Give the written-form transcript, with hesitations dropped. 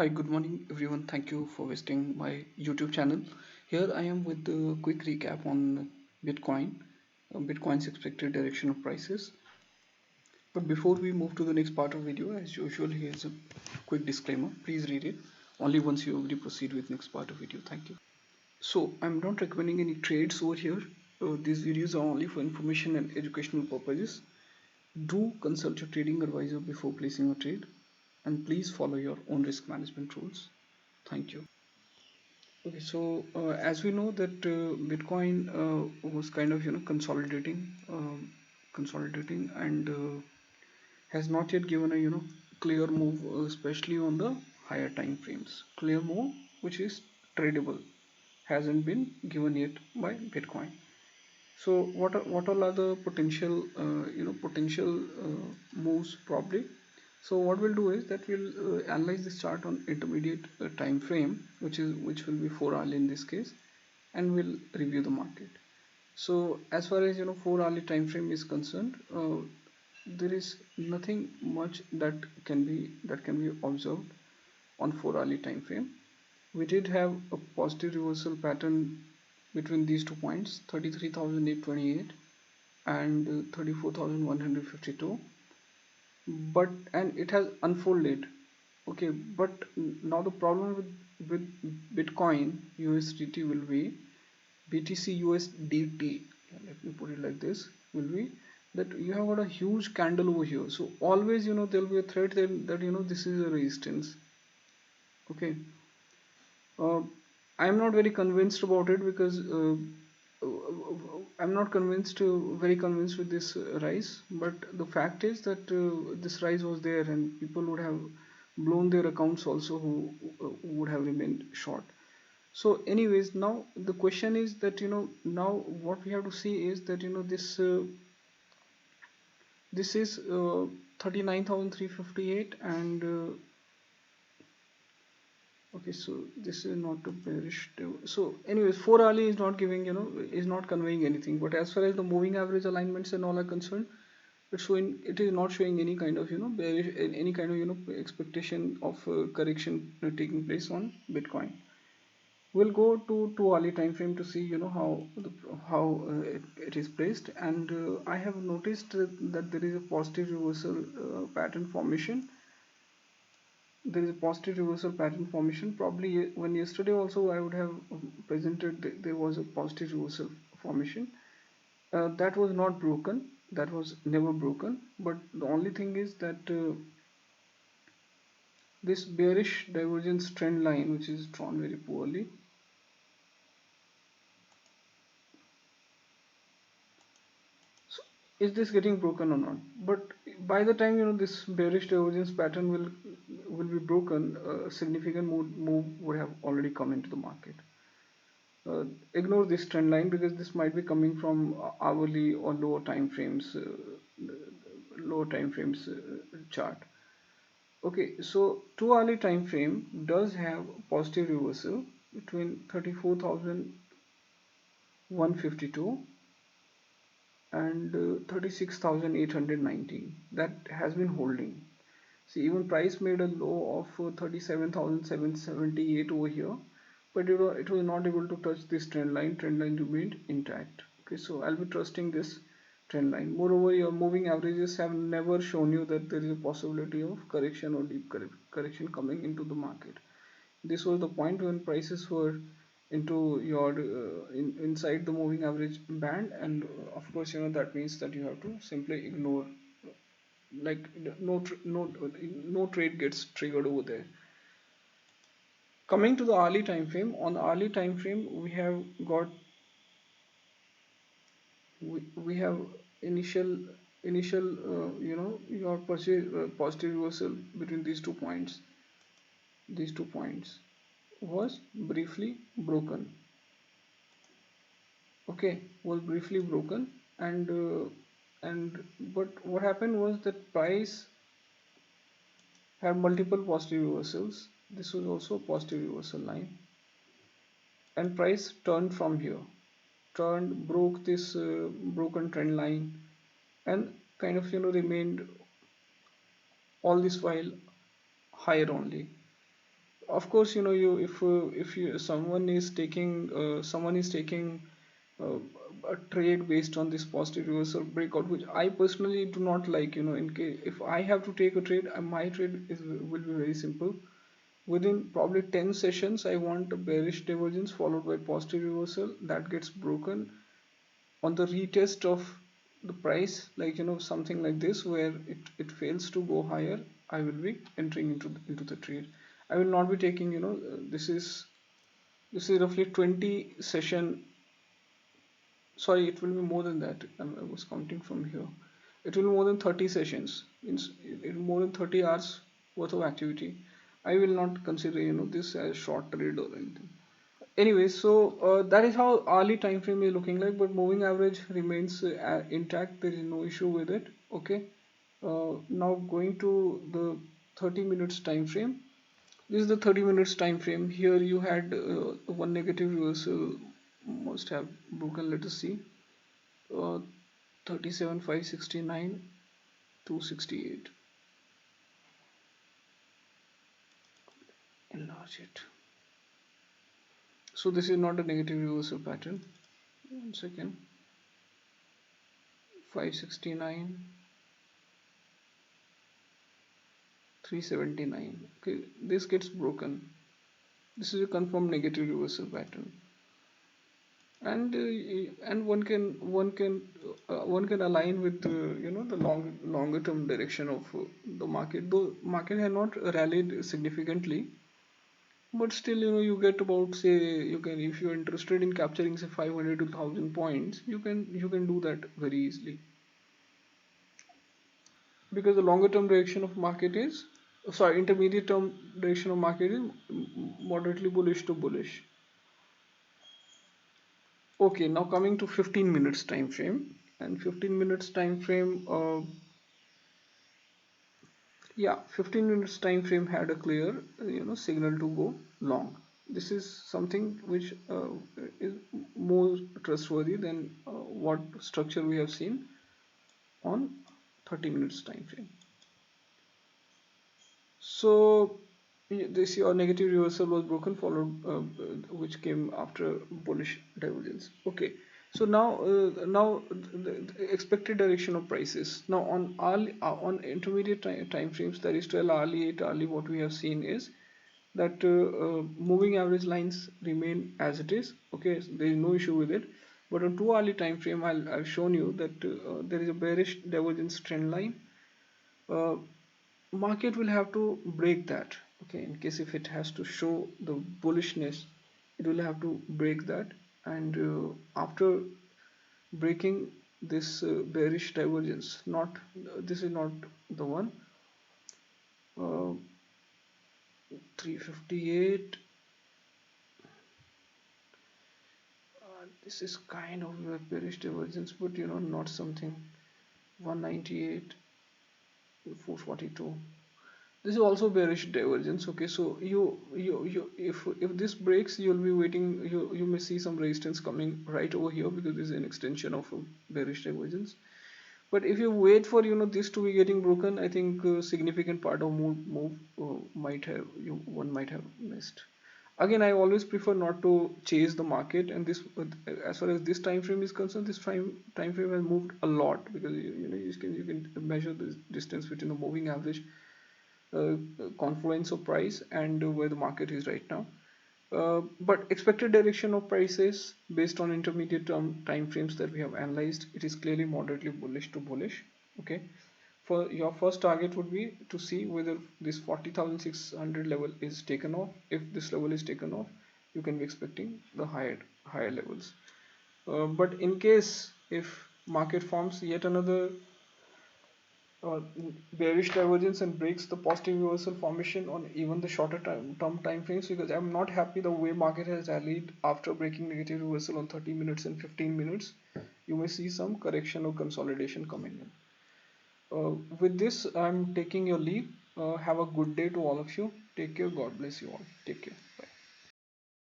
Hi, good morning everyone. Thank you for visiting my YouTube channel. Here I am with a quick recap on Bitcoin, Bitcoin's expected direction of prices. But before we move to the next part of video, as usual, here's a quick disclaimer. Please read it only once you already proceed with next part of video. Thank you. So I'm not recommending any trades over here. These videos are only for information and educational purposes. Do consult your trading advisor before placing a trade, and please follow your own risk management rules. Thank you. Okay, so as we know that Bitcoin was kind of consolidating and has not yet given a clear move, especially on the higher time frames. Clear move, which is tradable, hasn't been given yet by Bitcoin. So what all are the potential moves probably? So what we'll do is that we'll analyze this chart on intermediate time frame, which will be 4 hourly in this case, and we'll review the market. So as far as 4 hourly time frame is concerned, there is nothing much that can be observed on 4 hourly time frame. We did have a positive reversal pattern between these 2 points, 33,828 and 34,152, and it has unfolded. Okay, but now the problem with Bitcoin USDT will be BTC USDT. Let me put it like this: will be that you have got a huge candle over here. So always there will be a threat that this is a resistance. Okay, uh, I'm not very convinced about it because I'm not very convinced with this rise. But the fact is that this rise was there, and people would have blown their accounts also who would have remained short. So, anyways, now the question is that now what we have to see is that this is 39,358 and okay, so this is not a bearish so anyways, 4 hourly is not giving is not conveying anything. But as far as the moving average alignments and all are concerned, it is not showing any kind of bearish, any kind of expectation of correction taking place on Bitcoin. We'll go to 2 hourly time frame to see how it is placed, and I have noticed that there is a positive reversal pattern formation. There is a positive reversal pattern formation. Probably when yesterday also I would have presented there was a positive reversal formation. That was not broken. That was never broken. But the only thing is that this bearish divergence trend line, which is drawn very poorly, so is this getting broken or not? But by the time this bearish divergence pattern will be broken, a significant move would have already come into the market. Ignore this trend line because this might be coming from hourly or lower time frames chart. Okay, so 2 hourly time frame does have positive reversal between 34,152 and 36,819. That has been holding. See, even price made a low of 37,778 over here, but it was not able to touch this trend line. Trend line remained intact. Okay, so I'll be trusting this trend line. Moreover, your moving averages have never shown you that there is a possibility of correction or deep correction coming into the market. This was the point when prices were into your inside the moving average band, and of course that means that you have to simply ignore, like no trade gets triggered over there. Coming to the hourly time frame, on the hourly time frame we have initial your positive reversal between these two points was briefly broken. Okay, was briefly broken, and but what happened was that price had multiple positive reversals. This was also a positive reversal line, and price turned from here, broke this broken trend line, and kind of remained all this while higher only. of course, you know, you if you someone is taking uh, a trade based on this positive reversal breakout, which I personally do not like. You know, in case if I have to take a trade, my trade will be very simple. Within probably 10 sessions, I want a bearish divergence followed by positive reversal that gets broken on the retest of the price, like you know, something like this, where it fails to go higher. I will be entering into the trade. I will not be taking, you know, this is roughly 20 session. Sorry, it will be more than that. I was counting from here. It will be more than 30 sessions, means it more than 30 hours worth of activity. I will not consider, you know, this as short trade or anything. Anyway, so that is how hourly time frame is looking like, but moving average remains intact. There is no issue with it. Okay. Now going to the 30 minutes time frame. This is the 30 minutes time frame. Here you had one negative reversal must have broken. Let us see. Uh, 37 569 268. Enlarge it. So this is not a negative reversal pattern. One second. 569 379. Okay, this gets broken. This is a confirmed negative reversal pattern, and one can align with you know, the longer term direction of the market. Though market has not rallied significantly, but still, you know, you get about, say, you can, if you're interested in capturing say 500 to 1000 points, you can do that very easily, because the longer term direction of market is, sorry, intermediate term direction of market is moderately bullish to bullish. Okay, now coming to 15 minutes time frame, and 15 minutes time frame, yeah, 15 minutes time frame had a clear, you know, signal to go long. This is something which is more trustworthy than what structure we have seen on 30 minutes time frame. So this your negative reversal was broken, followed which came after bullish divergence. Okay, so now the expected direction of prices. Now on hourly, on intermediate time frames, that is 12 hourly, 8 hourly, what we have seen is that moving average lines remain as it is. Okay, so there is no issue with it. But on 2 hourly time frame, I've shown you that there is a bearish divergence trend line. Uh, Market will have to break that. Okay, in case if it has to show the bullishness, it will have to break that, and after breaking this bearish divergence, not this is not the one, uh, 358, this is kind of a bearish divergence, but you know, not something, 198 442. This is also bearish divergence. Okay, so you if this breaks, you'll be waiting, you may see some resistance coming right over here, because this is an extension of a bearish divergence. But if you wait for, you know, this to be getting broken, I think significant part of move might have, one might have missed. Again, I always prefer not to chase the market, and this as far as this time frame is concerned, this time frame has moved a lot, because you know, you can measure the distance between the moving average, uh, confluence of price, and where the market is right now. But expected direction of prices based on intermediate term time frames that we have analyzed, it is clearly moderately bullish to bullish. Okay, for your first target would be to see whether this 40,600 level is taken off. If this level is taken off, you can be expecting the higher levels. But in case if market forms yet another uh, bearish divergence and breaks the positive reversal formation on even the shorter term time frames, because I'm not happy the way market has rallied after breaking negative reversal on 30 minutes and 15 minutes. You may see some correction or consolidation coming in. With this, I'm taking your leave. Have a good day to all of you. Take care. God bless you all. Take care. Bye.